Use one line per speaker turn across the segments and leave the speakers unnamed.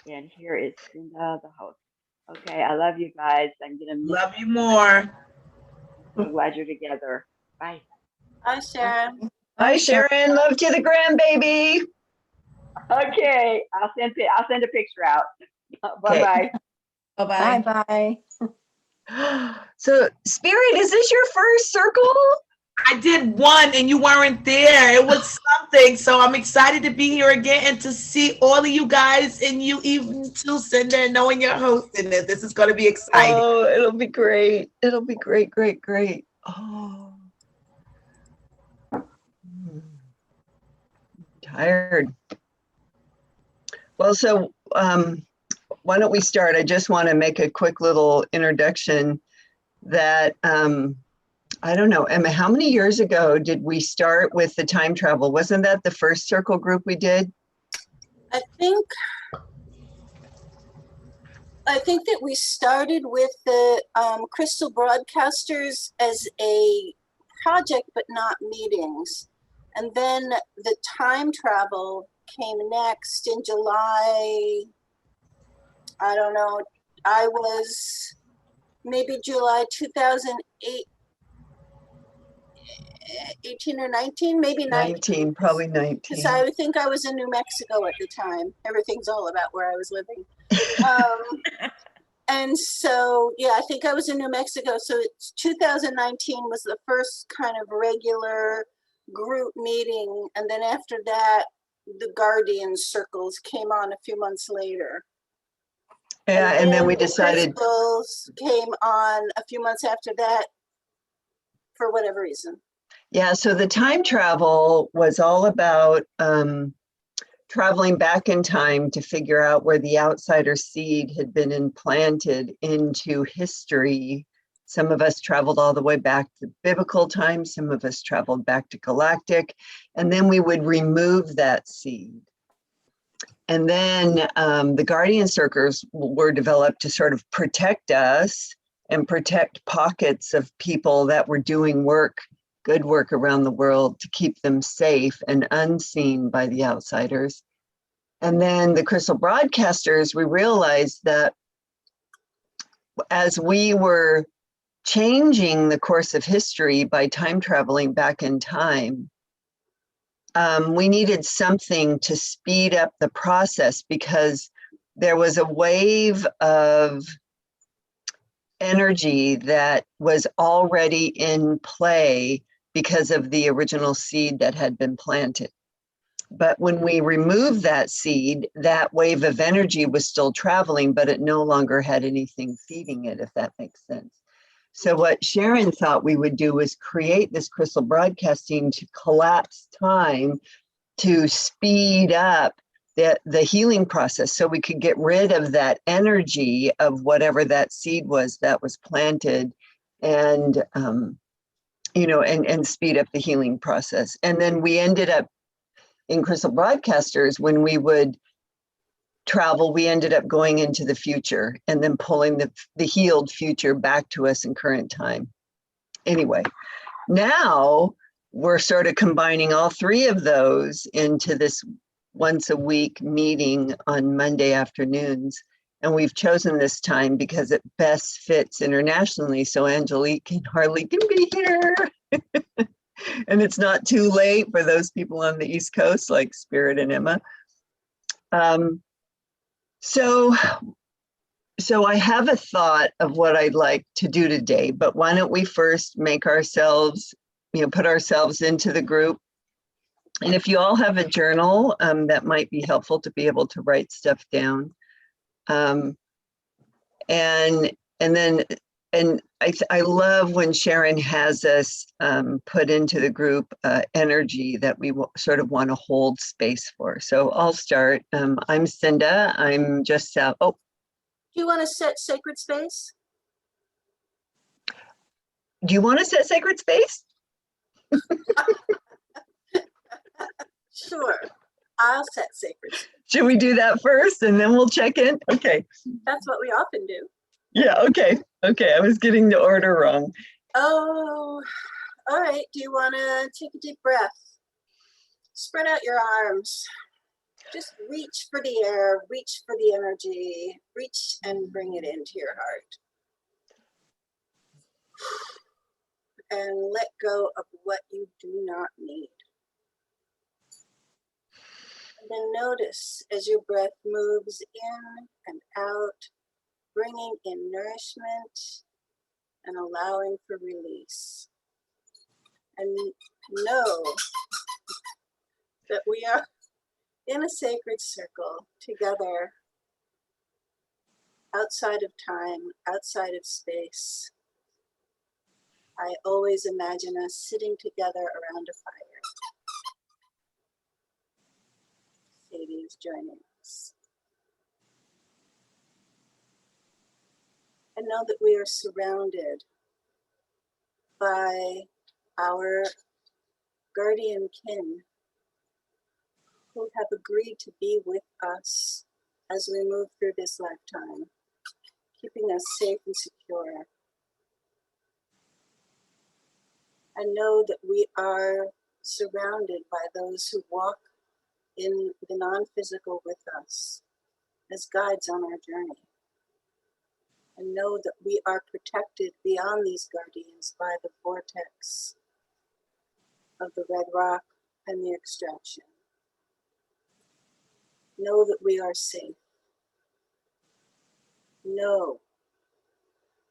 And here is Cinda, the host. Okay, I love you guys. I'm gonna miss
Love you more.
I'm so glad you're together. Bye.
Hi, Sharon.
Bye, Sharon. Love to the grandbaby.
Okay, I'll send a picture out. Bye bye.
Bye-bye.
Bye. So, Spirit, is this your first circle?
I did one and you weren't there. It was something. So I'm excited to be here again and to see all of you guys and you even too, Cinda, and knowing you're hosting it. This is going to be exciting.
Oh, it'll be great. It'll be great, great, great. Oh. Tired. Well, so why don't we start? I just want to make a quick little introduction that I don't know, Emma, how many years ago did we start with the time travel? Wasn't that the first circle group we did?
I think that we started with the Crystal Broadcasters as a project, but not meetings. And then the time travel came next in July. I don't know. I was maybe July 2008. 18 or 19, maybe 19.
Probably 19.
Because I think I was in New Mexico at the time. Everything's all about where I was living. And so, yeah, I think I was in New Mexico. So it's 2019 was the first kind of regular group meeting. And then after that, the Guardian circles came on a few months later.
Yeah, and then we decided.
Crystals came on a few months after that for whatever reason.
Yeah, so the time travel was all about traveling back in time to figure out where the outsider seed had been implanted into history. Some of us traveled all the way back to biblical times, some of us traveled back to galactic, and then we would remove that seed. And then the guardian circles were developed to sort of protect us and protect pockets of people that were doing work, good work around the world to keep them safe and unseen by the outsiders. And then the crystal broadcasters, we realized that as we were changing the course of history by time traveling back in time, we needed something to speed up the process because there was a wave of energy that was already in play because of the original seed that had been planted. But when we removed that seed, that wave of energy was still traveling, but it no longer had anything feeding it, if that makes sense. So what Sharon thought we would do was create this crystal broadcasting to collapse time to speed up the healing process so we could get rid of that energy of whatever that seed was that was planted and, and speed up the healing process. And then we ended up in crystal broadcasters, when we would travel, we ended up going into the future and then pulling the healed future back to us in current time. Anyway, now we're sort of combining all three of those into this once a week meeting on Monday afternoons. And we've chosen this time because it best fits internationally. So Angelique and Harley can be here. And it's not too late for those people on the East Coast like Spirit and Emma. So I have a thought of what I'd like to do today, but why don't we first make ourselves, put ourselves into the group. And if you all have a journal, that might be helpful to be able to write stuff down. And I love when Sharon has us put into the group energy that we sort of want to hold space for. So I'll start. I'm Cinda. I'm just south. Oh.
Do you want to set sacred space?
Do you want to set sacred space?
Sure. I'll set sacred space.
Should we do that first and then we'll check in? Okay.
That's what we often do.
Yeah, okay. Okay, I was getting the order wrong.
Oh, all right. Do you want to take a deep breath? Spread out your arms. Just reach for the air, reach for the energy, reach and bring it into your heart. And let go of what you do not need. And then notice as your breath moves in and out, bringing in nourishment and allowing for release. And know that we are in a sacred circle together, outside of time, outside of space. I always imagine us sitting together around a fire. Sadie is joining us. And know that we are surrounded by our guardian kin who have agreed to be with us as we move through this lifetime, keeping us safe and secure. And know that we are surrounded by those who walk in the non-physical with us as guides on our journey. And know that we are protected beyond these guardians by the vortex of the red rock and the extraction. Know that we are safe. Know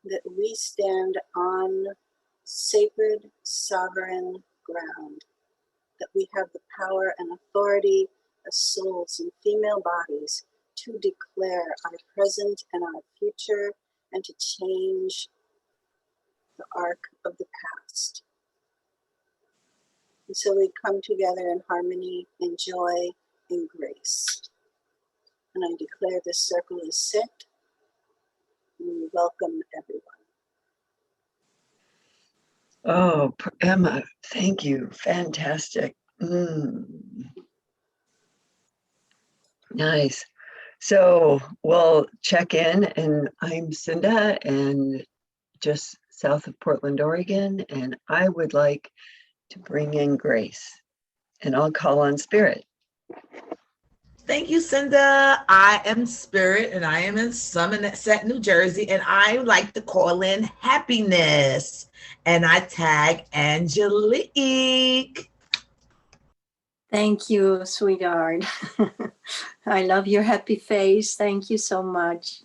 that we stand on sacred, sovereign ground, that we have the power and authority as souls in female bodies to declare our present and our future and to change the arc of the past. And so we come together in harmony, in joy, in grace. And I declare this circle is set, and we welcome everyone.
Oh, Emma, thank you. Fantastic. Nice. So we'll check in, and I'm Cinda, and just south of Portland, Oregon, and I would like to bring in Grace, and I'll call on Spirit.
Thank you, Cinda. I am Spirit, and I am in Somerset, New Jersey, and I like to call in Happiness, and I tag Angelique.
Thank you, sweetheart. I love your happy face. Thank you so much.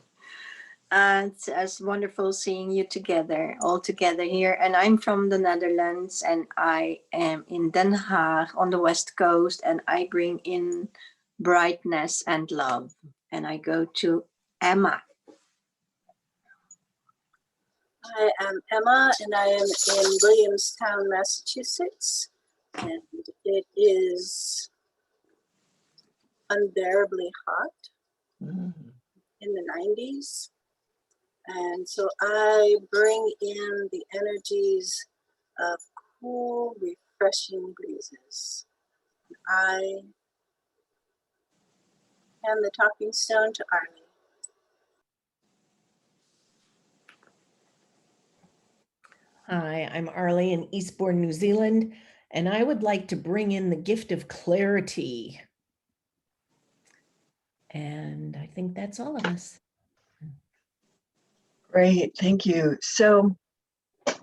It's wonderful seeing you together, all together here. And I'm from the Netherlands, and I am in Den Haag on the West Coast, and I bring in brightness and love. And I go to Emma.
I am Emma, and I am in Williamstown, Massachusetts, and it is unbearably hot in the 90s. And so I bring in the energies of cool, refreshing breezes. I hand the talking stone to Arlie.
Hi, I'm Arlie in Eastbourne, New Zealand, and I would like to bring in the gift of clarity. And I think that's all of us.
Great, thank you. So I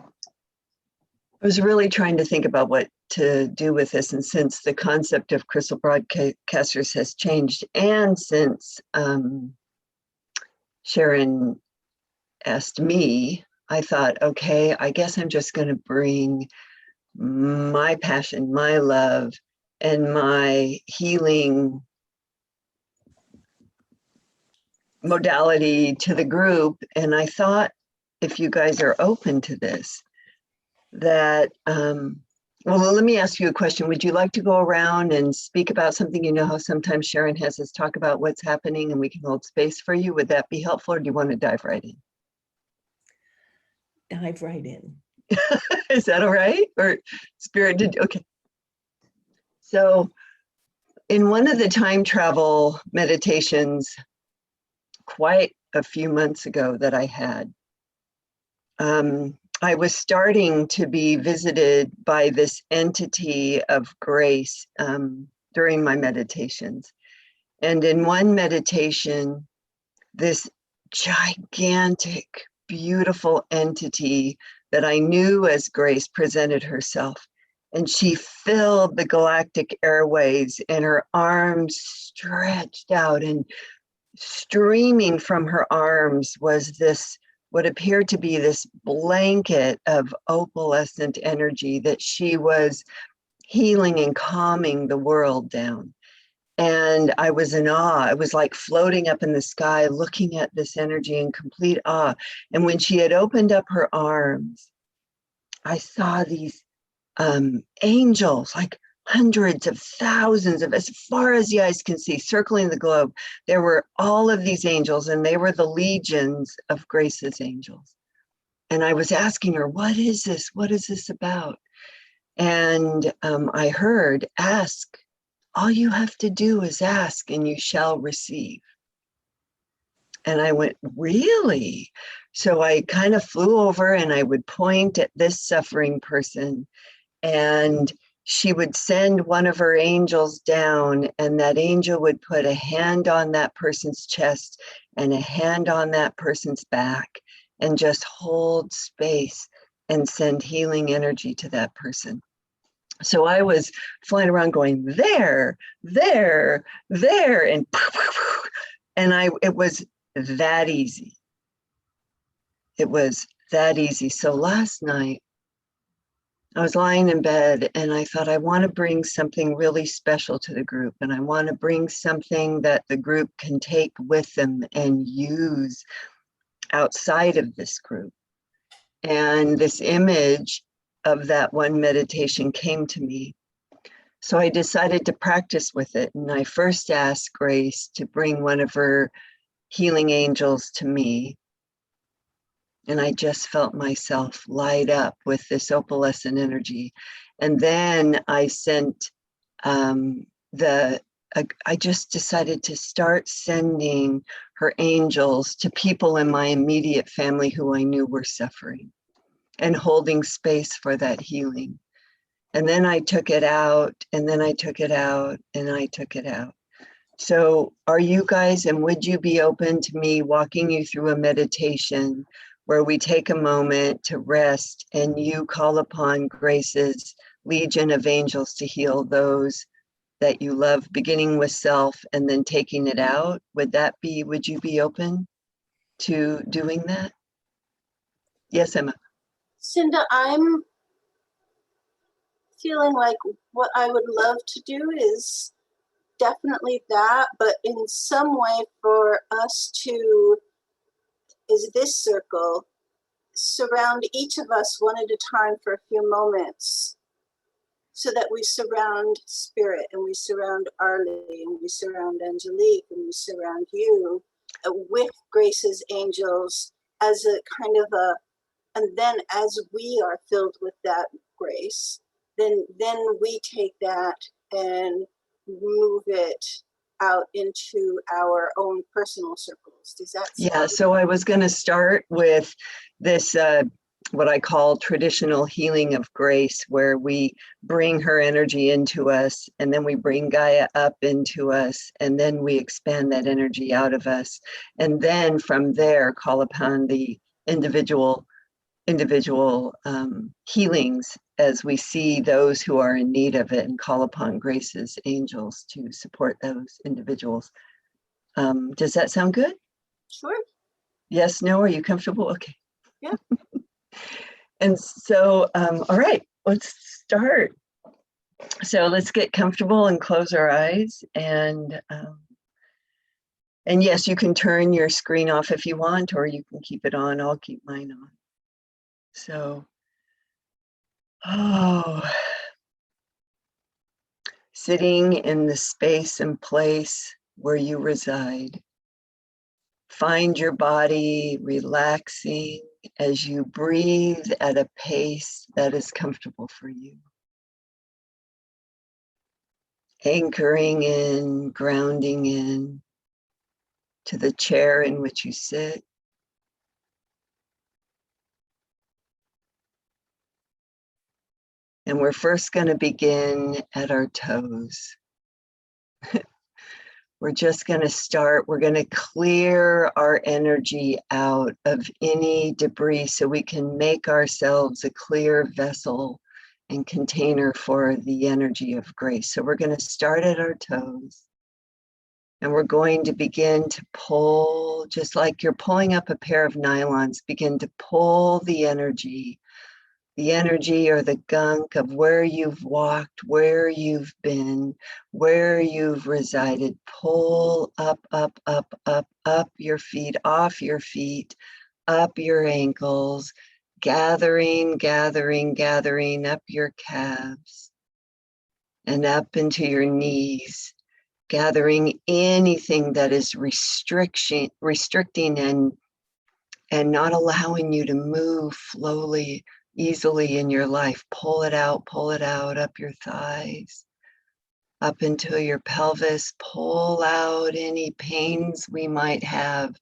was really trying to think about what to do with this, and since the concept of crystal broadcasters has changed, and since Sharon asked me, I thought, okay, I guess I'm just going to bring my passion, my love, and my healing modality to the group. And I thought, if you guys are open to this, that, well, let me ask you a question. Would you like to go around and speak about something? You know how sometimes Sharon has us talk about what's happening and we can hold space for you. Would that be helpful, or do you want to dive right in?
Dive right in.
Is that all right? Or Spirit did, okay. So in one of the time travel meditations quite a few months ago that I had, I was starting to be visited by this entity of grace during my meditations. And in one meditation, this gigantic, beautiful entity that I knew as Grace presented herself. And she filled the galactic airways, and her arms stretched out, and streaming from her arms was this, what appeared to be this blanket of opalescent energy that she was healing and calming the world down. And I was in awe. I was like floating up in the sky, looking at this energy in complete awe. And when she had opened up her arms, I saw these angels, like hundreds of thousands of, as far as the eyes can see, circling the globe. There were all of these angels, and they were the legions of Grace's angels. And I was asking her, what is this? What is this about? And I heard, ask. All you have to do is ask, and you shall receive. And I went, really? So I kind of flew over, and I would point at this suffering person, and she would send one of her angels down, and that angel would put a hand on that person's chest and a hand on that person's back, and just hold space and send healing energy to that person. So I was flying around going, there, there, there, and it was that easy. It was that easy. So last night, I was lying in bed, and I thought, I want to bring something really special to the group, and I want to bring something that the group can take with them and use outside of this group. And this image of that one meditation came to me. So I decided to practice with it. And I first asked Grace to bring one of her healing angels to me. And I just felt myself light up with this opalescent energy. And then I sent I just decided to start sending her angels to people in my immediate family who I knew were suffering, and holding space for that healing. And then I took it out, and then I took it out, and I took it out. So are you guys, and would you be open to me walking you through a meditation where we take a moment to rest, and you call upon Grace's legion of angels to heal those that you love, beginning with self and then taking it out? Would you be open to doing that? Yes, Emma.
Cinda, I'm feeling like what I would love to do is definitely that, but in some way for us to, is this circle, surround each of us one at a time for a few moments, so that we surround Spirit, and we surround Arlie, and we surround Angelique, and we surround you with Grace's angels as a kind of a, and then as we are filled with that grace, then we take that and move it out into our own personal circles. Does that sound?
Yeah, so I was going to start with this, what I call traditional healing of grace, where we bring her energy into us, and then we bring Gaia up into us, and then we expand that energy out of us. And then from there, call upon the individual healings as we see those who are in need of it, and call upon Grace's angels to support those individuals. Does that sound good?
Sure.
Yes, no, are you comfortable? Okay.
Yeah.
And so, all right, let's start. So let's get comfortable and close our eyes. And yes, you can turn your screen off if you want, or you can keep it on. I'll keep mine on. So, sitting in the space and place where you reside. Find your body relaxing as you breathe at a pace that is comfortable for you. Anchoring in, grounding in to the chair in which you sit. And we're first going to begin at our toes. We're just going to start, we're going to clear our energy out of any debris so we can make ourselves a clear vessel and container for the energy of grace. So we're going to start at our toes. And we're going to begin to pull, just like you're pulling up a pair of nylons, begin to pull the energy or the gunk of where you've walked, where you've been, where you've resided. Pull up, up, up, up, up your feet, off your feet, up your ankles, gathering, gathering, gathering up your calves and up into your knees, gathering anything that is restricting and not allowing you to move slowly, easily in your life. Pull it out up your thighs, up into your pelvis. Pull out any pains we might have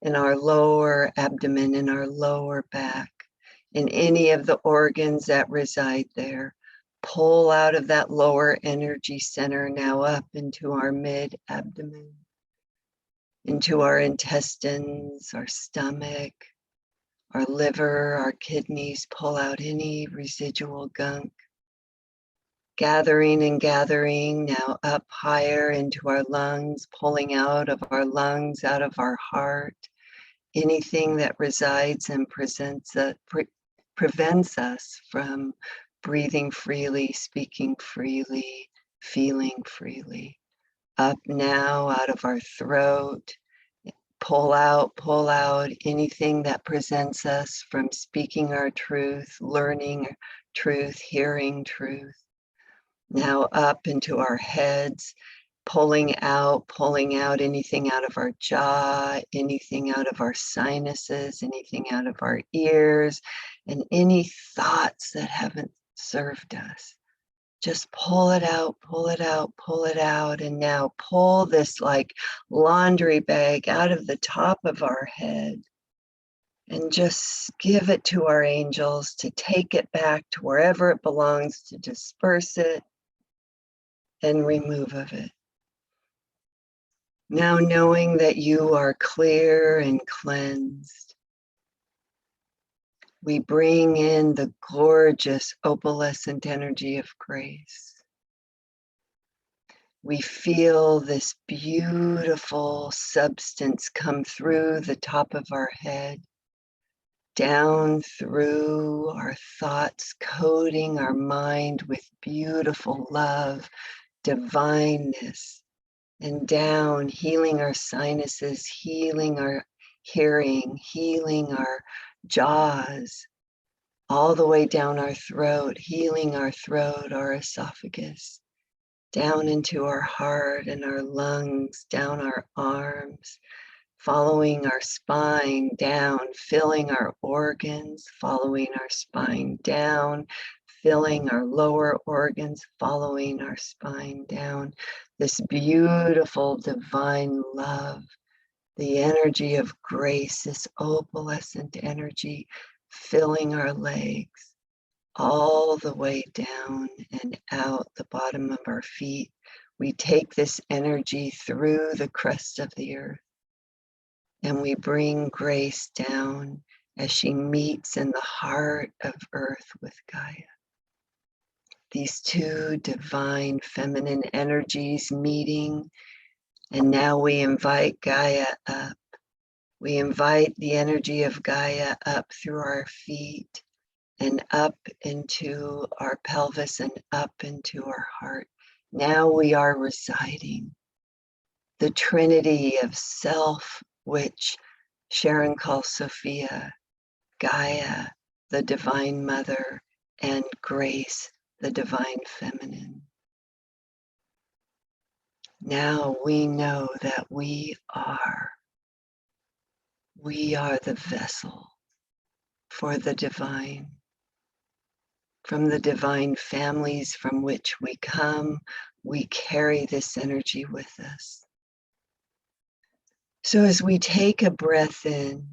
in our lower abdomen, in our lower back, in any of the organs that reside there. Pull out of that lower energy center now up into our mid-abdomen, into our intestines, our stomach, our liver, our kidneys. Pull out any residual gunk. Gathering and gathering now up higher into our lungs, pulling out of our lungs, out of our heart, anything that resides and prevents us from breathing freely, speaking freely, feeling freely. Up now out of our throat. Pull out anything that prevents us from speaking our truth, learning truth, hearing truth. Now up into our heads, pulling out anything out of our jaw, anything out of our sinuses, anything out of our ears, and any thoughts that haven't served us. Just pull it out, and now pull this like laundry bag out of the top of our head and just give it to our angels to take it back to wherever it belongs, to disperse it and remove of it. Now knowing that you are clear and cleansed, we bring in the gorgeous opalescent energy of grace. We feel this beautiful substance come through the top of our head, down through our thoughts, coating our mind with beautiful love, divineness, and down, healing our sinuses, healing our hearing, healing our jaws, all the way down our throat, healing our throat, our esophagus, down into our heart and our lungs, down our arms, following our spine down, filling our organs, following our spine down, filling our lower organs, following our spine down. This beautiful divine love, the energy of grace, this opalescent energy filling our legs all the way down and out the bottom of our feet. We take this energy through the crust of the earth and we bring grace down as she meets in the heart of earth with Gaia. These two divine feminine energies meeting, and now we invite Gaia up. We invite the energy of Gaia up through our feet and up into our pelvis and up into our heart. Now we are residing. The trinity of self, which Sharon calls Sophia, Gaia, the divine mother, and grace, the divine feminine. Now we know that we are the vessel for the divine. From the divine families from which we come, we carry this energy with us. So as we take a breath in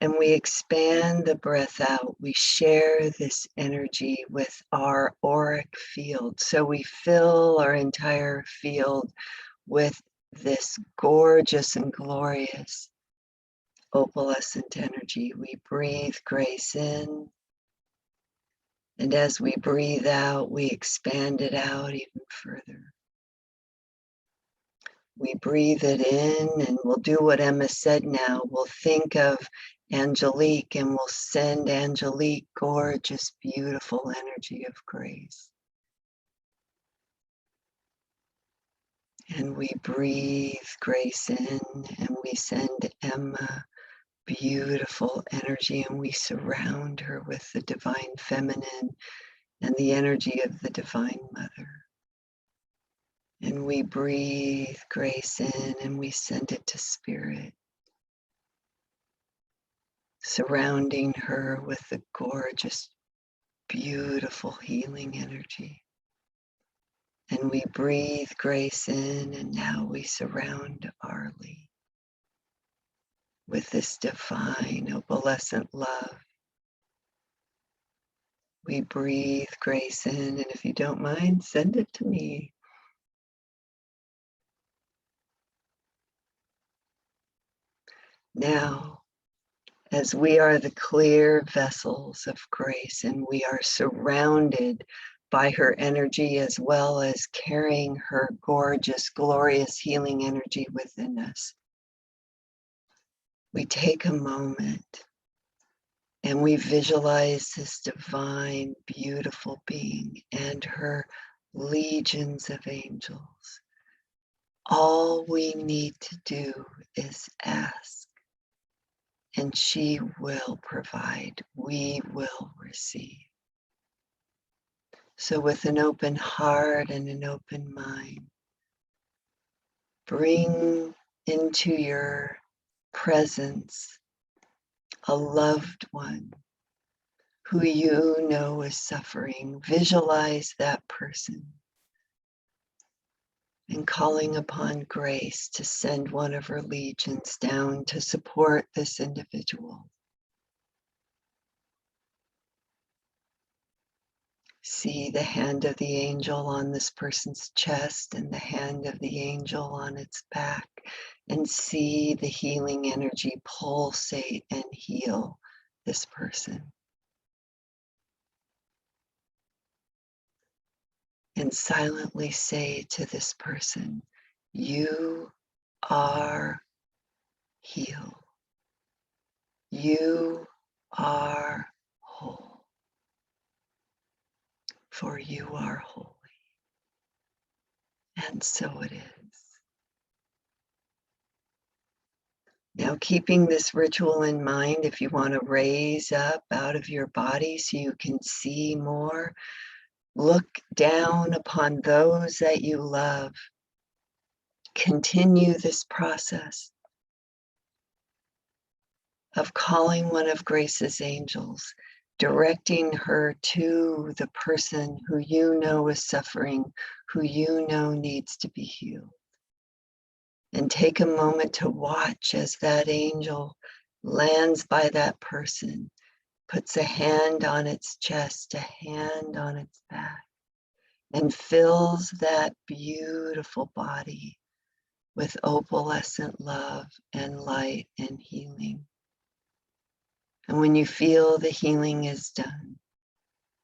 and we expand the breath out. We share this energy with our auric field. So we fill our entire field with this gorgeous and glorious opalescent energy. We breathe grace in, and as we breathe out, we expand it out even further. We breathe it in, and we'll do what Emma said now. We'll think of Angelique, and we'll send Angelique gorgeous, beautiful energy of grace. And we breathe grace in, and we send Emma beautiful energy, and we surround her with the divine feminine and the energy of the divine mother. And we breathe grace in, and we send it to spirit, surrounding her with the gorgeous, beautiful healing energy. And we breathe grace in, and now we surround Arlie with this divine opalescent love. We breathe grace in, and if you don't mind, send it to me. Now, as we are the clear vessels of grace, and we are surrounded by her energy as well as carrying her gorgeous, glorious healing energy within us, we take a moment and we visualize this divine, beautiful being and her legions of angels. All we need to do is ask, and she will provide. We will receive. So with an open heart and an open mind, bring into your presence a loved one who you know is suffering. Visualize that person and calling upon grace to send one of her legions down to support this individual. See the hand of the angel on this person's chest and the hand of the angel on its back, and see the healing energy pulsate and heal this person. And silently say to this person, you are healed. You are whole. For you are holy. And so it is. Now, keeping this ritual in mind, if you want to raise up out of your body so you can see more, look down upon those that you love. Continue this process of calling one of Grace's angels, directing her to the person who you know is suffering, who you know needs to be healed. And take a moment to watch as that angel lands by that person, puts a hand on its chest, a hand on its back, and fills that beautiful body with opalescent love and light and healing. And when you feel the healing is done,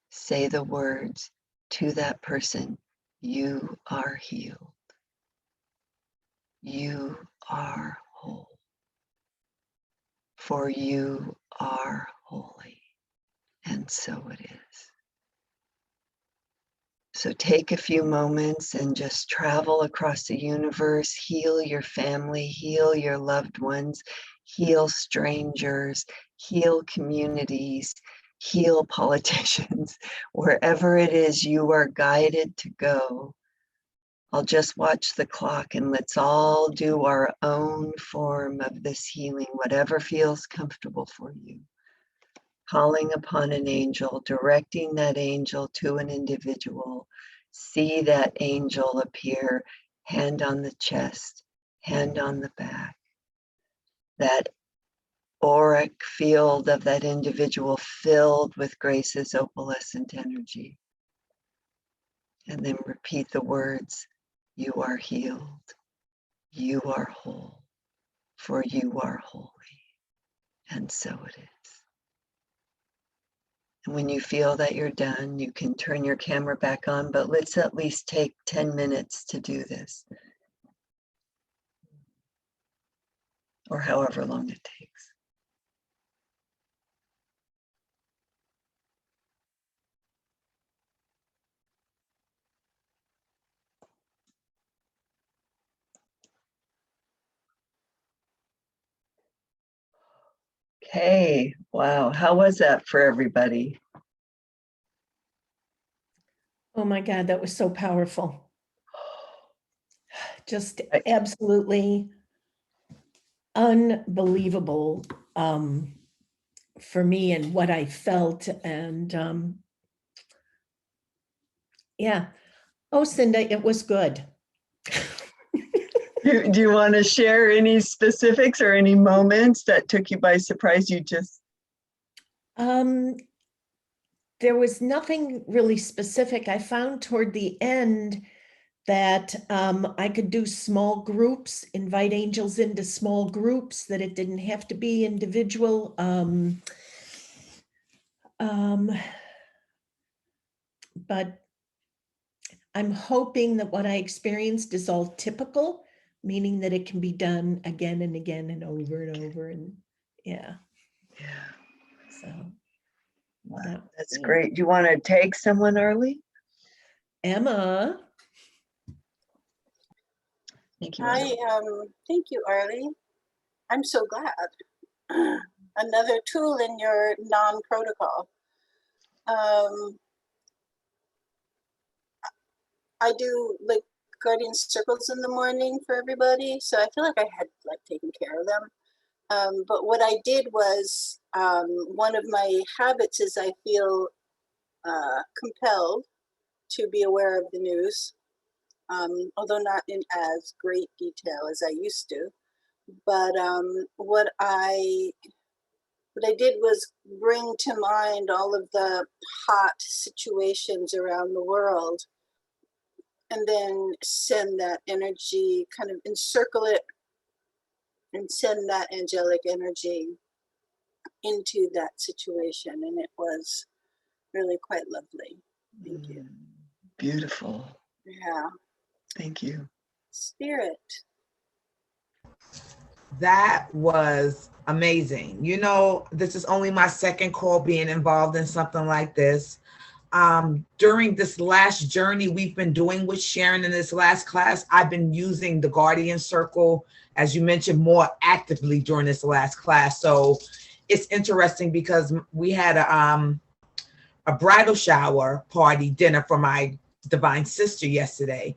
say the words to that person, you are healed. You are whole. For you are holy. And so it is. So take a few moments and just travel across the universe, heal your family, heal your loved ones, heal strangers, heal communities, heal politicians, wherever it is you are guided to go. I'll just watch the clock and let's all do our own form of this healing, whatever feels comfortable for you. Calling upon an angel, directing that angel to an individual. See that angel appear, hand on the chest, hand on the back. That auric field of that individual filled with Grace's opalescent energy. And then repeat the words, you are healed, you are whole, for you are holy. And so it is. And when you feel that you're done, you can turn your camera back on, but let's at least take 10 minutes to do this. Or however long it takes. Okay, wow, how was that for everybody?
Oh my God, that was so powerful. Just absolutely unbelievable for me and what I felt. And yeah. Oh, Cinda, it was good.
Do you want to share any specifics or any moments that took you by surprise? You just
There was nothing really specific. I found toward the end that I could do small groups, invite angels into small groups, that it didn't have to be individual. But I'm hoping that what I experienced is all typical, meaning that it can be done again and again and over and over. And yeah. So
wow, that's great. Do you want to take someone early?
Emma.
Thank you.
Thank you, Arlie. I'm so glad. Another tool in your non-protocol. I do like guardian circles in the morning for everybody, so I feel like I had like taken care of them. But what I did was one of my habits is I feel compelled to be aware of the news, although not in as great detail as I used to. But what I did was bring to mind all of the hot situations around the world, and then send that energy, kind of encircle it, and send that angelic energy into that situation. And it was really quite lovely. Thank you.
Beautiful.
Yeah.
Thank you.
Spirit.
That was amazing. You know, this is only my second call being involved in something like this. During this last journey we've been doing with Sharon in this last class, I've been using the Guardian Circle, as you mentioned, more actively during this last class. So it's interesting because we had a bridal shower party dinner for my divine sister yesterday.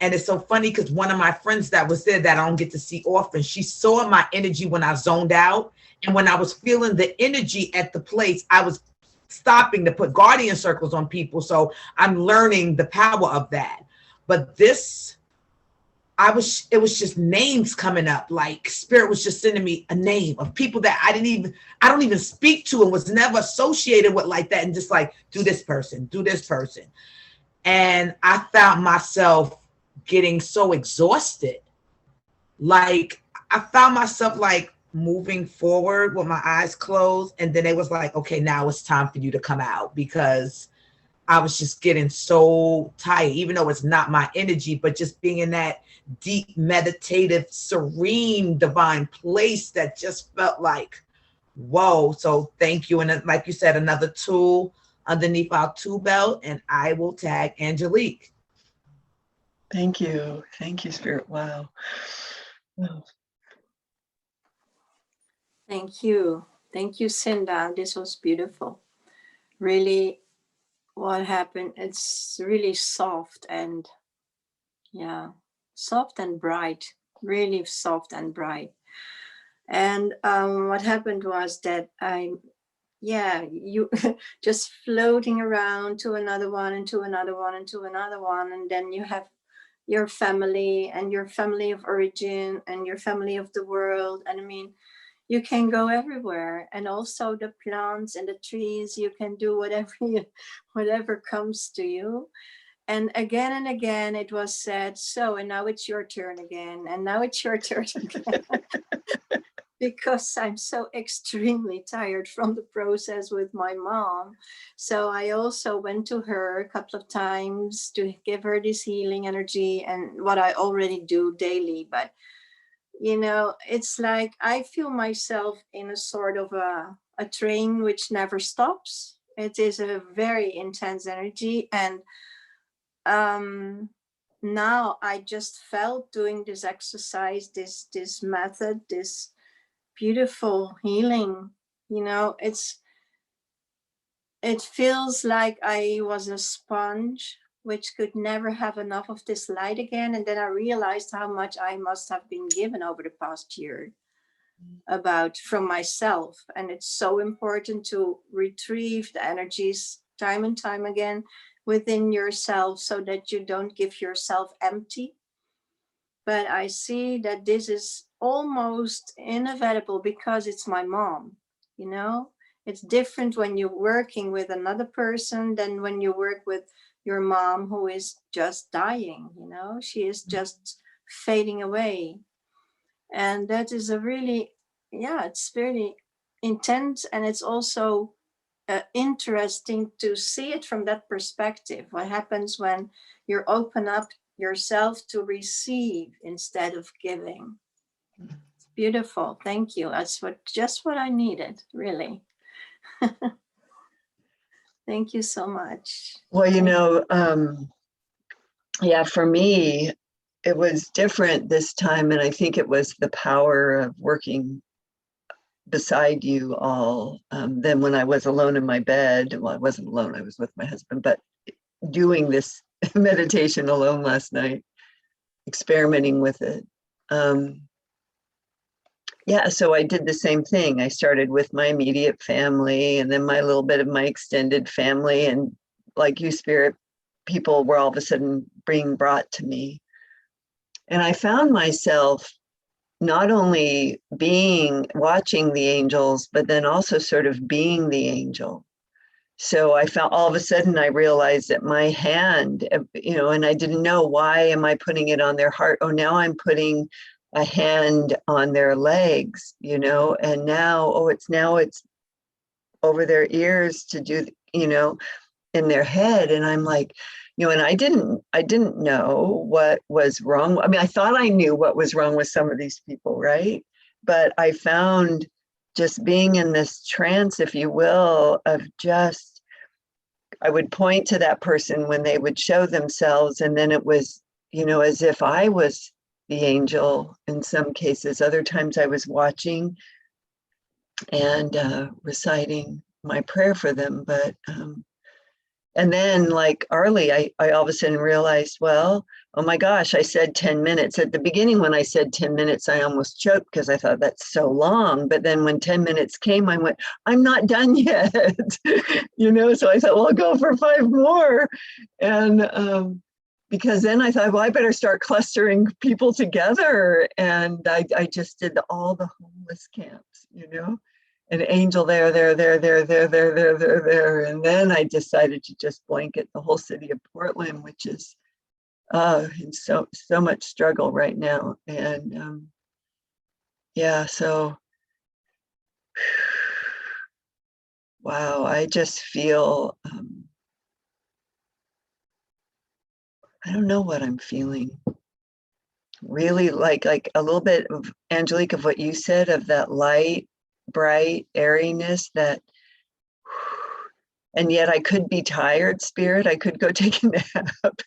And it's so funny because one of my friends that was there that I don't get to see often, she saw my energy when I zoned out. And when I was feeling the energy at the place, I was stopping to put guardian circles on people. So I'm learning the power of that. But this, it was just names coming up. Like Spirit was just sending me a name of people that I don't even speak to and was never associated with like that. And just like, do this person. And I found myself getting so exhausted. Like I found myself like moving forward with my eyes closed. And then it was like, okay, now it's time for you to come out, because I was just getting so tired, even though it's not my energy, but just being in that deep, meditative, serene, divine place that just felt like, whoa. So thank you. And like you said, another tool underneath our tool belt, and I will tag Angelique.
Thank you. Thank you, Spirit. Wow.
Thank you. Thank you, Cinda. This was beautiful. Really, what happened, it's really soft and, yeah, soft and bright, really soft and bright. And what happened was that you just floating around to another one and to another one and to another one. And then you have your family and your family of origin and your family of the world. And I mean, you can go everywhere. And also the plants and the trees, you can do whatever whatever comes to you. And again it was said, so, and now it's your turn again, and now it's your turn again. Because I'm so extremely tired from the process with my mom. So I also went to her a couple of times to give her this healing energy, and what I already do daily. But, you know, it's like I feel myself in a sort of a train which never stops. It is a very intense energy. And now I just felt doing this exercise, this method, this beautiful healing, you know, it feels like I was a sponge which could never have enough of this light again. And then I realized how much I must have been given over the past year about from myself. And it's so important to retrieve the energies time and time again within yourself, so that you don't give yourself empty. But I see that this is almost inevitable because it's my mom, you know? It's different when you're working with another person than when you work with your mom, who is just dying, you know? She is just fading away. And that is a really, yeah, it's really intense. And it's also interesting to see it from that perspective. What happens when you open up yourself to receive instead of giving? It's beautiful. Thank you. That's just what I needed, really. Thank you so much.
Well, you know, yeah, for me, it was different this time. And I think it was the power of working beside you all than when I was alone in my bed. Well, I wasn't alone, I was with my husband, but doing this meditation alone last night, experimenting with it. Yeah, so I did the same thing. I started with my immediate family and then my little bit of my extended family. And like you, Spirit, people were all of a sudden being brought to me. And I found myself not only watching the angels, but then also sort of being the angel. So I felt all of a sudden, I realized that my hand, you know, and I didn't know, why am I putting it on their heart? Oh, now I'm putting a hand on their legs, you know, and now it's over their ears to do, you know, in their head. And I'm like, you know, and I didn't know what was wrong. I mean, I thought I knew what was wrong with some of these people, right? But I found just being in this trance, if you will, of just, I would point to that person when they would show themselves, and then it was, you know, as if I was the angel in some cases. Other times I was watching and reciting my prayer for them. But and then, like Arlie, I all of a sudden realized, well, oh my gosh, I said 10 minutes. At the beginning, when I said 10 minutes, I almost choked because I thought that's so long. But then when 10 minutes came, I went, I'm not done yet. You know, so I thought, well, I'll go for 5 more. And because then I thought, well, I better start clustering people together. And I just did all the homeless camps, you know. An angel there. And then I decided to just blanket the whole city of Portland, which is in so much struggle right now. And yeah, so wow, I just feel, I don't know what I'm feeling. Really like a little bit of, Angelique, of what you said, of that light, bright airiness, that, and yet I could be tired, Spirit. I could go take a nap.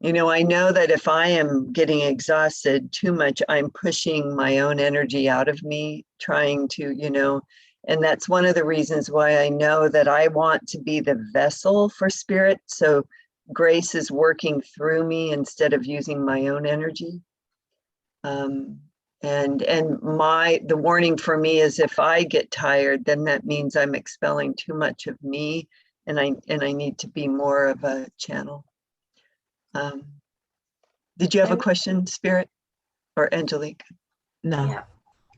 You know, I know that if I am getting exhausted too much, I'm pushing my own energy out of me, trying to, you know, and that's one of the reasons why I know that I want to be the vessel for Spirit. So grace is working through me instead of using my own energy. And the warning for me is, if I get tired, then that means I'm expelling too much of me, and I need to be more of a channel. Did you have a question, Spirit or Angelique?
No.
Yeah,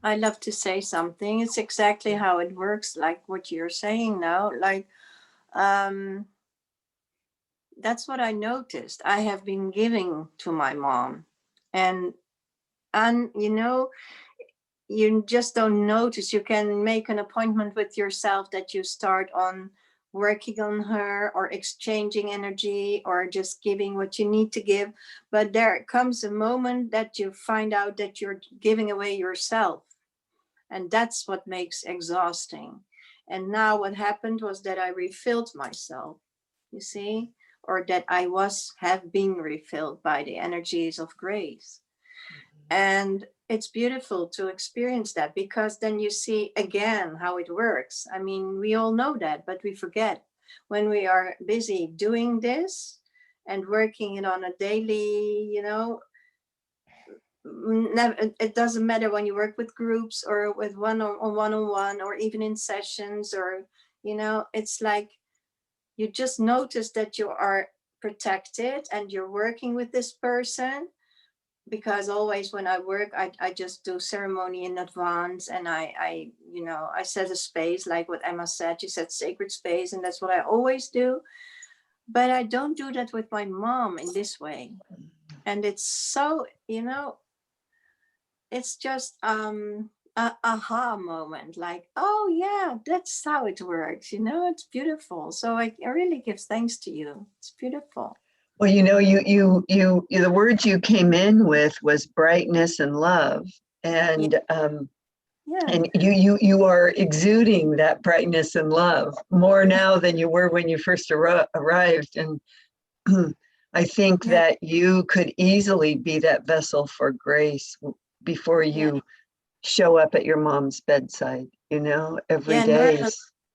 I love to say something. It's exactly how it works, like what you're saying now. Like, um, that's what I noticed. I have been giving to my mom, and you know, you just don't notice. You can make an appointment with yourself that you start on working on her or exchanging energy or just giving what you need to give. But there comes a moment that you find out that you're giving away yourself. And that's what makes exhausting. And now what happened was that I refilled myself, you see, or that I have been refilled by the energies of grace. And it's beautiful to experience that, because then you see again how it works. I mean, we all know that, but we forget when we are busy doing this and working it on a daily, it doesn't matter when you work with groups or with one-on-one or even in sessions, or it's like you just notice that you are protected and you're working with this person. Because always when I work, I just do ceremony in advance, and I set a space, like what Emma said. She said sacred space, and that's what I always do. But I don't do that with my mom in this way. And it's so, it's just a aha moment, like, oh yeah, that's how it works. It's beautiful. So I really give thanks to you. It's beautiful.
Well, the words you came in with was brightness and love, and
Yeah.
and you are exuding that brightness and love more now than you were when you first arrived, and I think that you could easily be that vessel for grace before you show up at your mom's bedside, every day.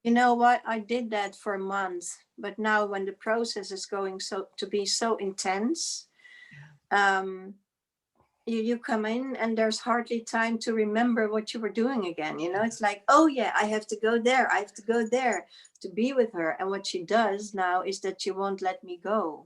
You know what? I did that for months, but now when the process is going to be so intense, you come in and there's hardly time to remember what you were doing again. It's like, oh yeah, I have to go there. I have to go there to be with her. And what she does now is that she won't let me go.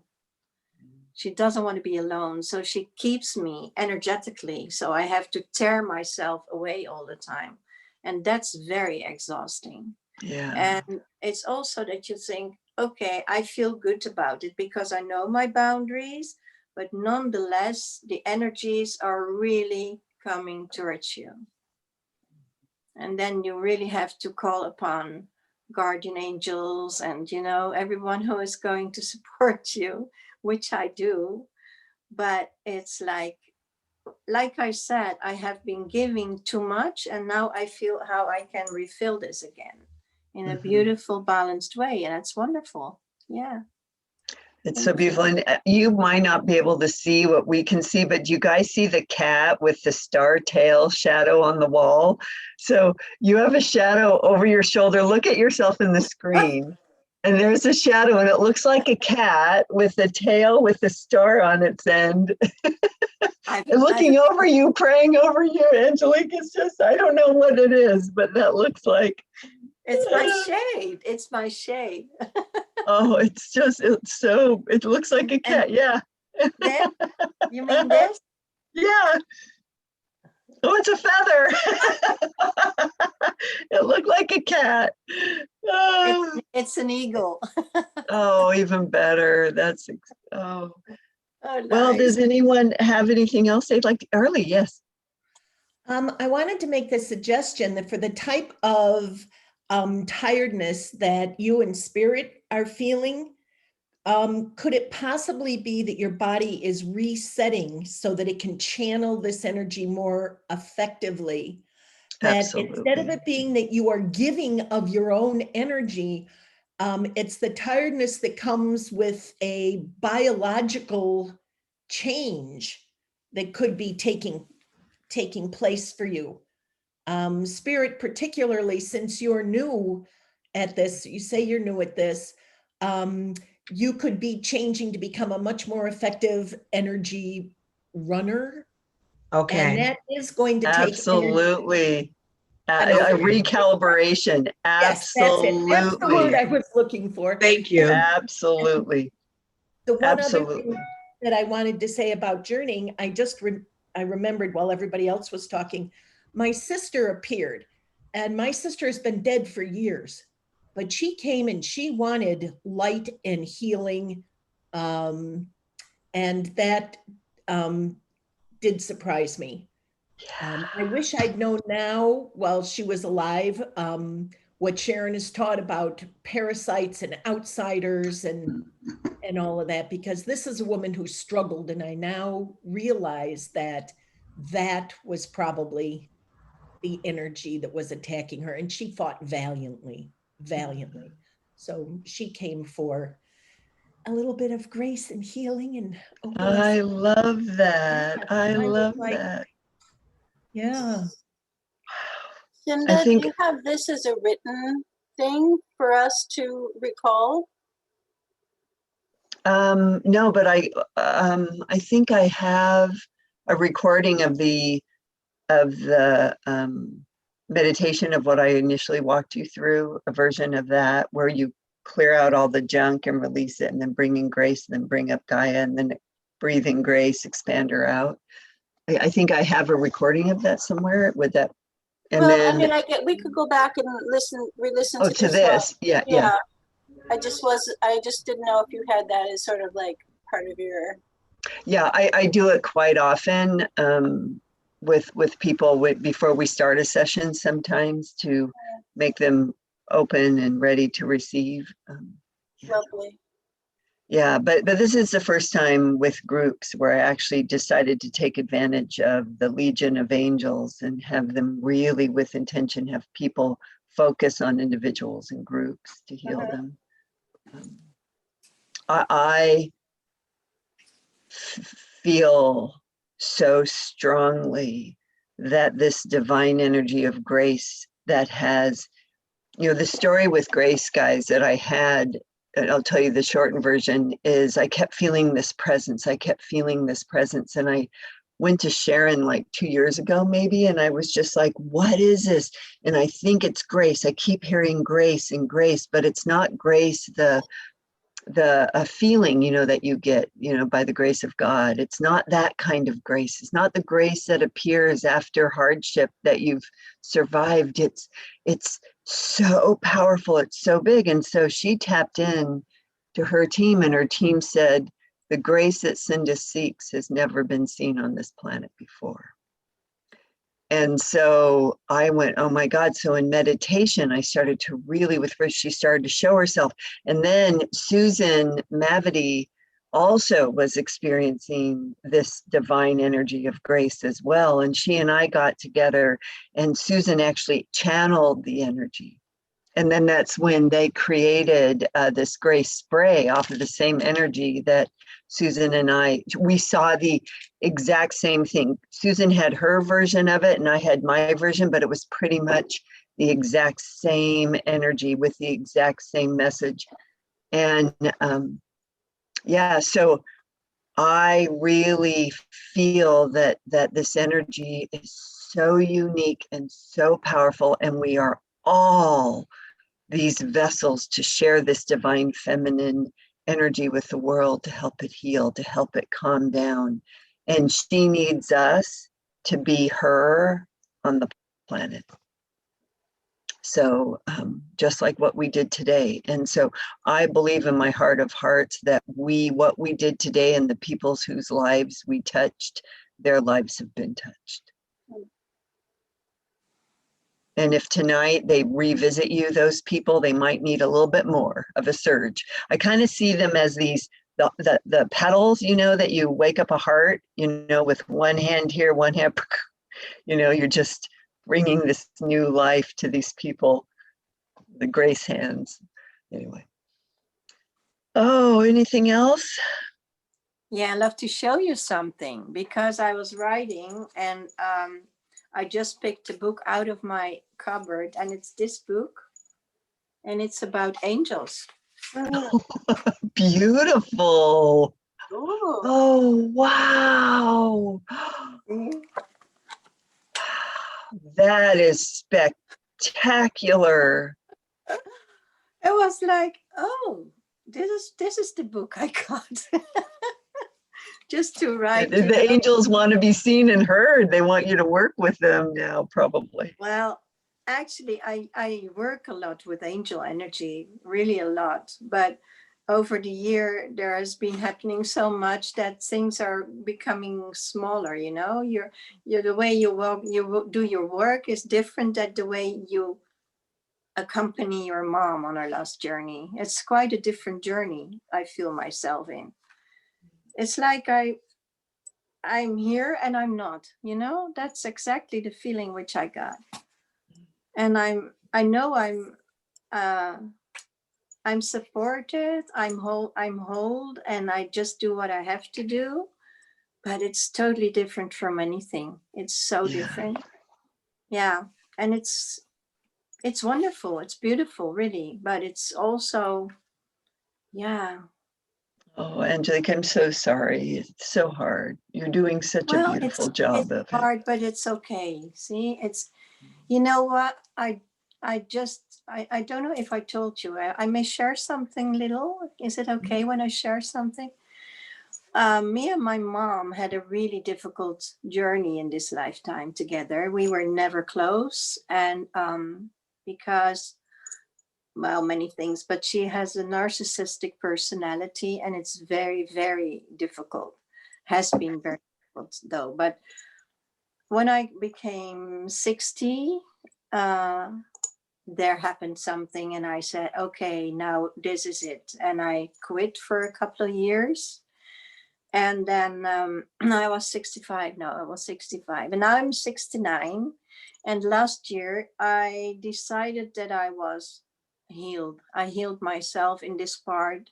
She doesn't want to be alone. So she keeps me energetically. So I have to tear myself away all the time. And that's very exhausting.
Yeah.
And it's also that you think, okay, I feel good about it because I know my boundaries, but nonetheless, the energies are really coming towards you. And then you really have to call upon guardian angels and, everyone who is going to support you, which I do. But it's like I said, I have been giving too much, and now I feel how I can refill this again in a beautiful, balanced way. And it's wonderful. Yeah.
It's so beautiful. And you might not be able to see what we can see, but you guys see the cat with the star tail shadow on the wall. So you have a shadow over your shoulder. Look at yourself in the screen. And there's a shadow, and it looks like a cat with a tail with a star on its end. Looking over you, praying over you. Angelique, it's just, I don't know what it is, but that looks like.
It's my shade. It's my shade.
Oh, it looks like a cat. Yeah.
This? You mean this?
Yeah. Oh, it's a feather. It looked like a cat.
It's an eagle.
Oh, even better. Oh,
nice.
Well, does anyone have anything else they'd like to? Early, yes.
I wanted to make the suggestion that for the type of tiredness that you in spirit are feeling, could it possibly be that your body is resetting so that it can channel this energy more effectively? That
Absolutely.
Instead of it being that you are giving of your own energy, it's the tiredness that comes with a biological change that could be taking place for you. Spirit, particularly since you're new at this, you say you're new at this, you could be changing to become a much more effective energy runner.
Okay.
And that is going to take
absolutely a recalibration.
Yes,
Absolutely.
that's the word I was looking for.
Thank you.
Absolutely.
The one other thing that I wanted to say about journeying, I remembered while everybody else was talking, my sister appeared, and my sister has been dead for years, but she came and she wanted light and healing. And that did surprise me. I wish I'd known now while she was alive what Sharon has taught about parasites and outsiders and all of that, because this is a woman who struggled, and I now realize that that was probably the energy that was attacking her, and she fought valiantly. So she came for a little bit of grace and healing and
I love that.
Yeah,
I
kind of
love
like-
that.
Yeah.
Cinda,
think-
do you have this as a written thing for us to recall?
No, but I think I have a recording of the meditation of what I initially walked you through, a version of that where you clear out all the junk and release it, and then bring in grace, and then bring up Gaia, and then breathe in grace, expand her out. I think I have a recording of that somewhere with that. And
Well,
then,
I mean, we could go back and re-listen
oh,
to
to
this.
this. Yeah.
I just didn't know if you had that as sort of like part of your.
Yeah, I do it quite often with people before we start a session sometimes, to make them open and ready to receive.
Lovely.
Yeah, but this is the first time with groups where I actually decided to take advantage of the Legion of Angels and have them really, with intention, have people focus on individuals and groups to heal them. I feel so strongly that this divine energy of grace that has, the story with grace, guys, that I had, and I'll tell you the shortened version, is I kept feeling this presence. And I went to Sharon like 2 years ago, maybe, and I was just like, what is this? And I think it's grace. I keep hearing grace and grace, but it's not grace, the feeling, that you get, by the grace of God. It's not that kind of grace. It's not the grace that appears after hardship that you've survived. It's so powerful. It's so big. And so she tapped in to her team, and her team said, the grace that Cinda seeks has never been seen on this planet before. And so I went, oh my God. So in meditation, I started to really, she started to show herself. And then Susan Mavity also was experiencing this divine energy of grace as well. And she and I got together, and Susan actually channeled the energy. And then that's when they created this grace spray off of the same energy that Susan and we saw the exact same thing. Susan had her version of it and I had my version, but it was pretty much the exact same energy with the exact same message. And so I really feel that this energy is so unique and so powerful, and we are all these vessels to share this divine feminine energy with the world, to help it heal, to help it calm down. And she needs us to be her on the planet. So just like what we did today. And so I believe in my heart of hearts that what we did today and the peoples whose lives we touched, their lives have been touched. And if tonight they revisit you, those people, they might need a little bit more of a surge. I kind of see them as the petals, that you wake up a heart, with one hand here, one hand, you're just bringing this new life to these people, the grace hands. Anyway. Oh, anything else?
Yeah, I'd love to show you something, because I was writing and I just picked a book out of my cupboard, and it's this book, and it's about angels.
Beautiful.
Ooh.
Oh, wow. That is spectacular.
It was like, oh, this is the book I got. just to write.
The angels want to be seen and heard. They want you to work with them now, probably.
Well, actually, I work a lot with angel energy, really a lot. But over the year, there has been happening so much that things are becoming smaller. You know, you're the way you work, do your work is different than the way you accompany your mom on her last journey. It's quite a different journey I feel myself in. It's like I'm here and I'm not, you know, that's exactly the feeling which I got. And I know I'm supported, I'm whole, and I just do what I have to do, but it's totally different from anything. It's so different. Yeah. And it's wonderful. It's beautiful, really, but it's also, yeah.
Oh, Angelique, I'm so sorry. It's so hard. You're doing such a beautiful job of it.
It's hard, but it's okay. See, it's, you know what? I don't know if I told you. I may share something little. Is it okay when I share something? Me and my mom had a really difficult journey in this lifetime together. We were never close, and because, well, many things, but she has a narcissistic personality, and it's very, very difficult. Has been very difficult though. But when I became 60, there happened something, and I said, okay, now this is it. And I quit for a couple of years. And then I was 65. No, I was 65. And now I'm 69. And last year, I decided that I was healed. I healed myself in this part.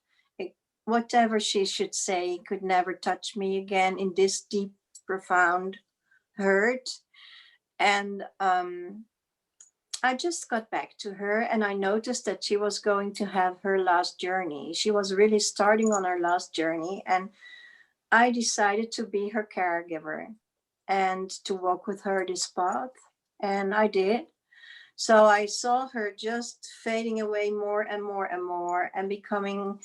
Whatever she should say could never touch me again in this deep, profound hurt. And I just got back to her, and I noticed that she was going to have her last journey. She was really starting on her last journey, and I decided to be her caregiver and to walk with her this path, and I did. So I saw her just fading away more and more and more, and becoming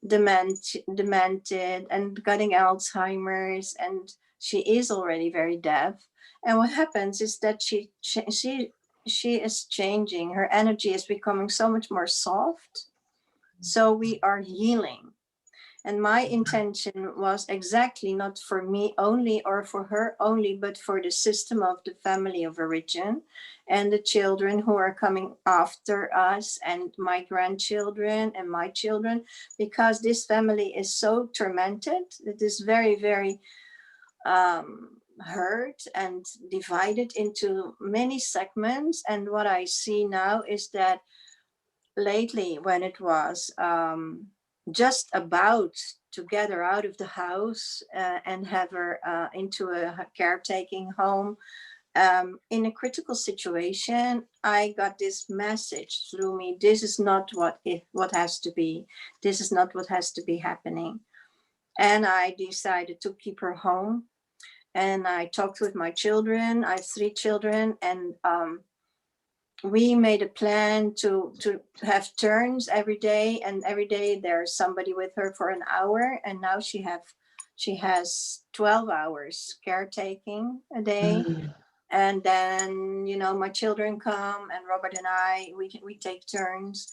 demented and getting Alzheimer's, and she is already very deaf. And what happens is that she is changing. Her energy is becoming so much more soft. So we are healing. And my intention was exactly not for me only or for her only, but for the system of the family of origin and the children who are coming after us, and my grandchildren and my children, because this family is so tormented. It is very, very hurt and divided into many segments. And what I see now is that lately, when it was just about to get her out of the house and have her into a caretaking home, in a critical situation, I got this message through me. This is not what has to be. This is not what has to be happening. And I decided to keep her home. And I talked with my children. I have 3 children, and we made a plan to have turns every day, and every day there's somebody with her for an hour. And now she has 12 hours caretaking a day. And then, you know, my children come, and Robert and I, we take turns.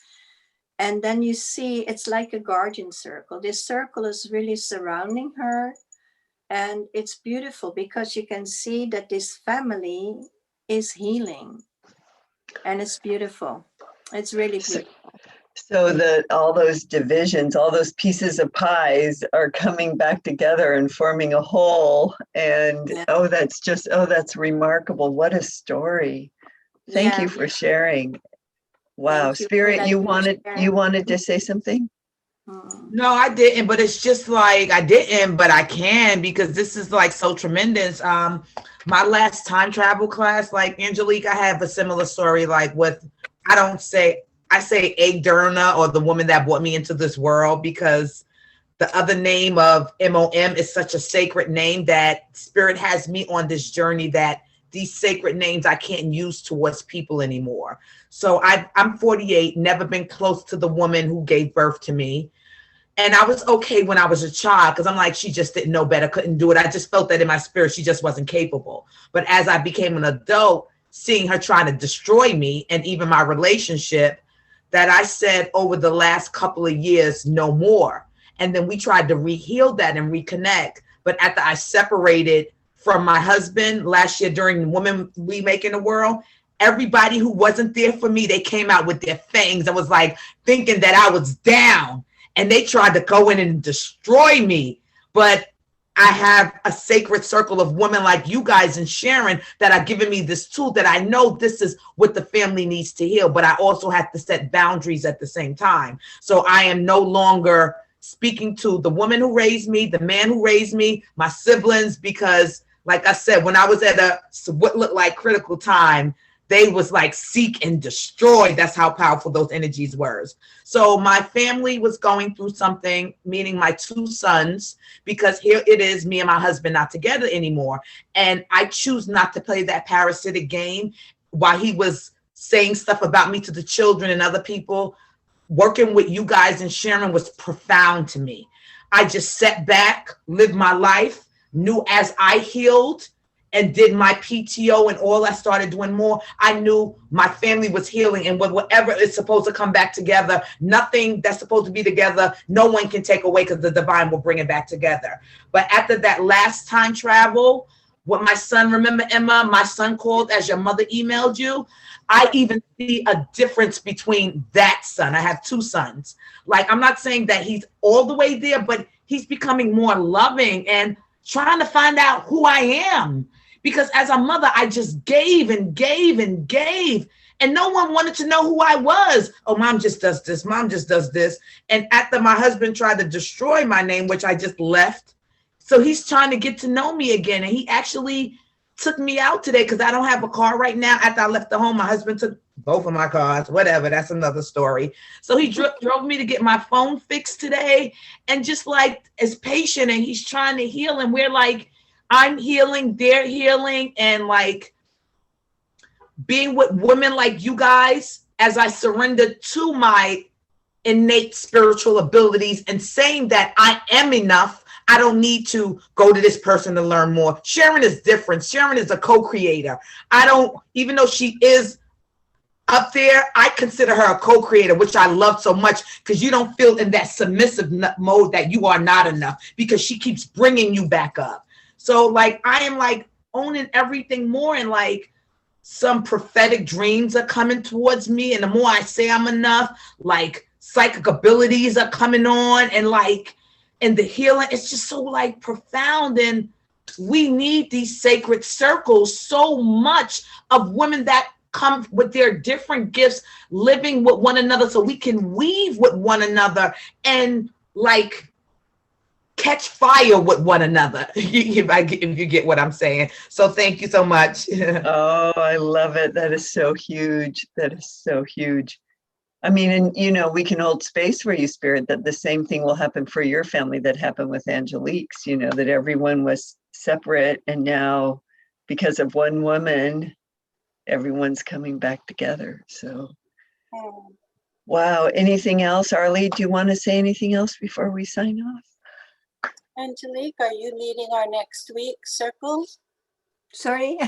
And then you see, it's like a guardian circle. This circle is really surrounding her. And it's beautiful because you can see that this family is healing. And it's beautiful. It's really beautiful.
So that all those divisions, all those pieces of pies are coming back together and forming a whole. And yeah. That's remarkable. What a story. Thank you for sharing. Wow. Spirit, you wanted to say something?
No, I didn't, but it's just like I didn't, but I can, because this is like so tremendous. My last time travel class, like Angelique, I have a similar story, like with, I say Agderna, or the woman that brought me into this world, because the other name of MOM is such a sacred name that Spirit has me on this journey that these sacred names I can't use towards people anymore. So I'm 48, never been close to the woman who gave birth to me. And I was okay when I was a child because I'm like, she just didn't know better, couldn't do it. I just felt that in my spirit, she just wasn't capable. But as I became an adult, seeing her trying to destroy me and even my relationship, that I said over the last couple of years, no more. And then we tried to re-heal that and reconnect. But after I separated from my husband last year during Women Remaking the World, everybody who wasn't there for me, they came out with their fangs and was like thinking that I was down. And they tried to go in and destroy me. But I have a sacred circle of women like you guys and Sharon that are giving me this tool that I know this is what the family needs to heal. But I also have to set boundaries at the same time. So I am no longer speaking to the woman who raised me, the man who raised me, my siblings, because like I said, when I was at what looked like critical time, they was like seek and destroy. That's how powerful those energies were. So my family was going through something, meaning my two sons, because here it is, me and my husband not together anymore. And I choose not to play that parasitic game while he was saying stuff about me to the children and other people. Working with you guys and Sharon was profound to me. I just sat back, lived my life, knew as I healed and did my PTO and all, I started doing more. I knew my family was healing, and whatever is supposed to come back together, nothing that's supposed to be together, no one can take away because the divine will bring it back together. But after that last time travel, what my son, remember Emma, my son called as your mother emailed you. I even see a difference between that son. I have two sons. Like, I'm not saying that he's all the way there, but he's becoming more loving and trying to find out who I am. Because as a mother, I just gave and gave and gave. And no one wanted to know who I was. Oh, mom just does this. Mom just does this. And after my husband tried to destroy my name, which I just left. So he's trying to get to know me again. And he actually took me out today because I don't have a car right now. After I left the home, my husband took both of my cars, whatever. That's another story. So he drove me to get my phone fixed today, and just like is patient, and he's trying to heal. And we're like, I'm healing, they're healing, and like being with women like you guys as I surrender to my innate spiritual abilities and saying that I am enough. I don't need to go to this person to learn more. Sharon is different. Sharon is a co-creator. Even though she is up there, I consider her a co-creator, which I love so much, because you don't feel in that submissive mode that you are not enough, because she keeps bringing you back up. So like, I am like owning everything more, and like some prophetic dreams are coming towards me. And the more I say I'm enough, like psychic abilities are coming on, and like, and the healing, it's just so like profound. And we need these sacred circles so much of women that come with their different gifts, living with one another, so we can weave with one another and like catch fire with one another. If you get what I'm saying. So thank you so much.
Oh, I love it. That is so huge. That is so huge. I mean, and you know, we can hold space for you, Spirit, that the same thing will happen for your family that happened with Angelique's, you know, that everyone was separate, and now because of one woman, everyone's coming back together. So, wow. Anything else? Arlie, do you want to say anything else before we sign off?
Angelique, are you leading our next week circle?
Sorry?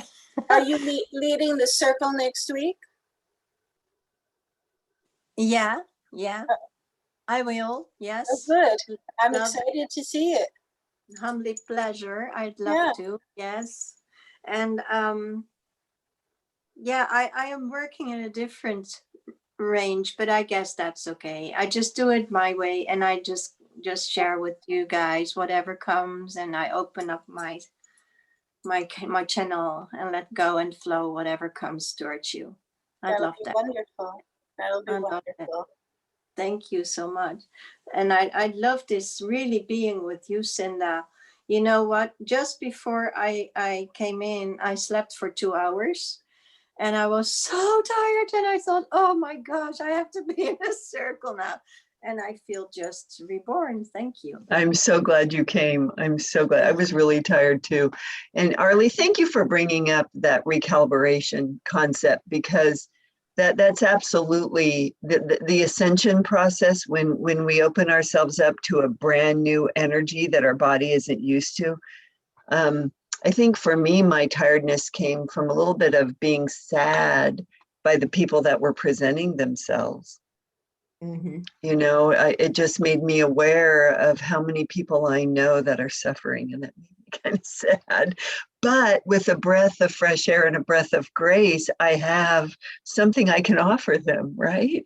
Are you leading the circle next week?
Yeah, I will. Yes.
Oh, good. I'm
Love
excited to see it.
Humbly pleasure. I'd love to. Yes. And yeah, I am working in a different range, but I guess that's okay. I just do it my way, and I just share with you guys whatever comes, and I open up my channel and let go and flow whatever comes towards you. I'd love that.
Wonderful. That'll be wonderful.
Thank you so much. And I love this really being with you, Cinda. You know what? Just before I came in, I slept for 2 hours, and I was so tired. And I thought, oh my gosh, I have to be in a circle now. And I feel just reborn. Thank you.
I'm so glad you came. I'm so glad. I was really tired too. And Arlie, thank you for bringing up that recalibration concept, because That's absolutely the ascension process when we open ourselves up to a brand new energy that our body isn't used to. I think for me, my tiredness came from a little bit of being sad by the people that were presenting themselves.
Mhm.
You know, it just made me aware of how many people I know that are suffering, and that made me kind of sad. But with a breath of fresh air and a breath of grace, I have something I can offer them, right?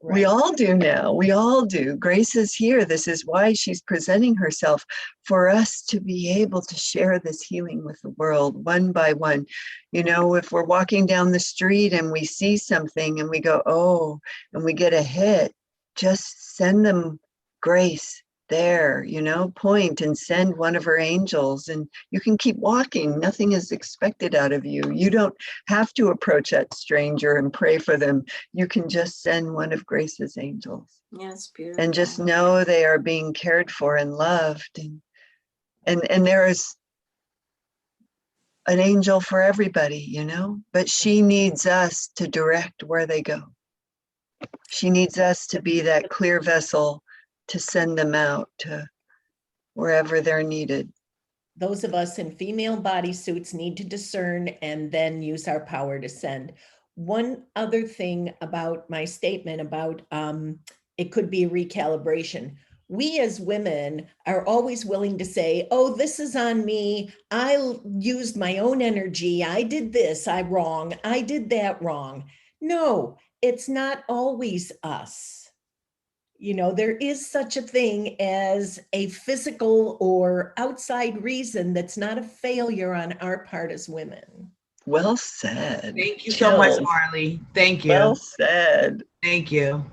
We
Right.
all do now. We all do. Grace is here. This is why she's presenting herself, for us to be able to share this healing with the world one by one. You know, if we're walking down the street and we see something and we go, oh, and we get a hit, just send them grace there, you know, point and send one of her angels, and you can keep walking. Nothing is expected out of you. You don't have to approach that stranger and pray for them. You can just send one of Grace's angels
Yes, beautiful.
and just know they are being cared for and loved. And there is an angel for everybody, you know, but she needs us to direct where they go. She needs us to be that clear vessel to send them out to wherever they're needed.
Those of us in female bodysuits need to discern and then use our power to send. One other thing about my statement about it could be a recalibration. We as women are always willing to say, oh, this is on me. I used my own energy. I did this, I wrong. I did that wrong. No, it's not always us. You know, there is such a thing as a physical or outside reason that's not a failure on our part as women.
Well said.
Thank you so much,
Chills.
Marley. Thank you.
Well said.
Thank you.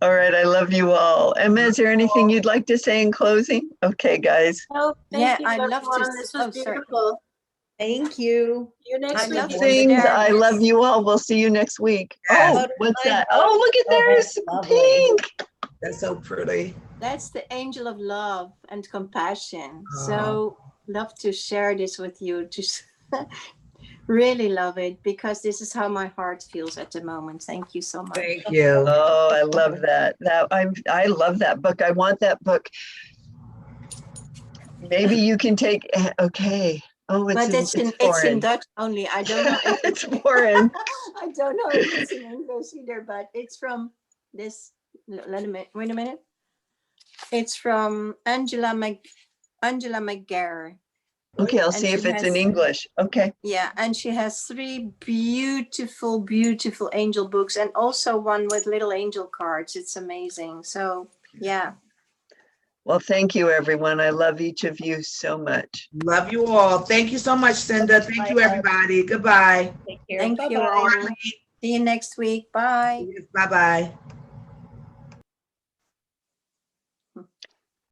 All right, I love you all. Emma, is there anything you'd like to say in closing? Okay, guys.
Oh,
Yeah,
thank you,
I'd love to
everyone. This was
oh, sorry.
beautiful.
Thank you.
See you next
I'd love
week.
to
Blessings.
share
I
this.
love you all. We'll see you next week.
Yes.
Oh, what's
My
that?
book.
Oh, look at
Oh,
there's
that's lovely.
pink.
That's so pretty.
That's the angel of love and compassion.
Oh.
So love to share this with you. Just really love it, because this is how my heart feels at the moment. Thank you so much.
Thank you.
Oh, I love that. I love that book. I want that book. Maybe you can take. Okay. Oh,
But it's in
foreign.
Dutch only. I don't know if
It's foreign.
I don't know if it's in English either, but it's from this. Wait a minute. It's from Angela McGarry.
Okay, I'll
And
see if
she
it's in
has-
English. Okay.
Yeah, and she has 3 beautiful, beautiful angel books, and also one with little angel cards. It's amazing. So yeah.
Well, thank you, everyone. I love each of you so much.
Love you all. Thank you so much, Cinda. Thank you, everybody. Goodbye.
Take care.
Thank you
Bye-bye.
all. See you next week. Bye.
Bye-bye.